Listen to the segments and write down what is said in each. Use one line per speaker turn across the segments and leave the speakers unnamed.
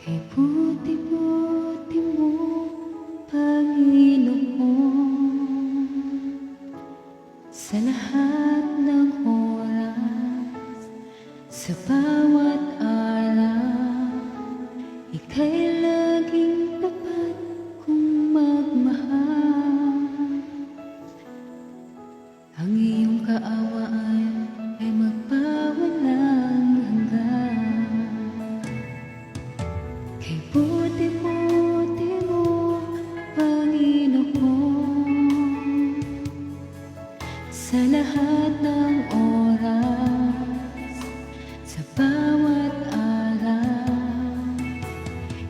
Kay buti-buti mo, Panginoon, sa lahat ng oras, sa bawat araw, ika'y laging tapat kong magmahal. Ang iyong kaawaan ay magpawalang hanggan. Kay buti-buti mo, Panginoon, sa lahat ng oras, sa bawat araw,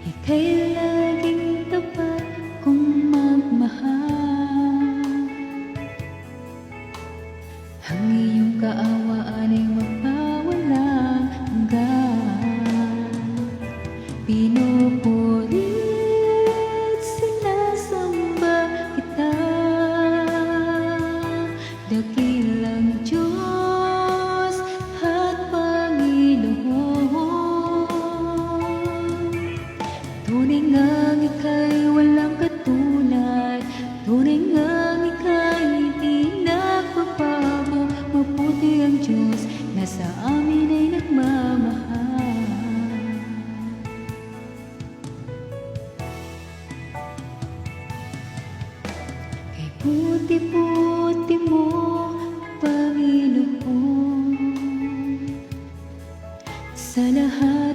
ika'y laging tapat kong magmahal. Ang iyong kaawaan ay magpawalang hanggan. Pinupurit, sinasamba kita, dakilang Diyos at Panginoon. Tunay ngang ika'y walang katulad, tunay ngang ika'y di nagbabago. Mabuti ang Diyos na sa amin ay nagmamahal. Kay buti-buti mo, Panginoon, sa lahat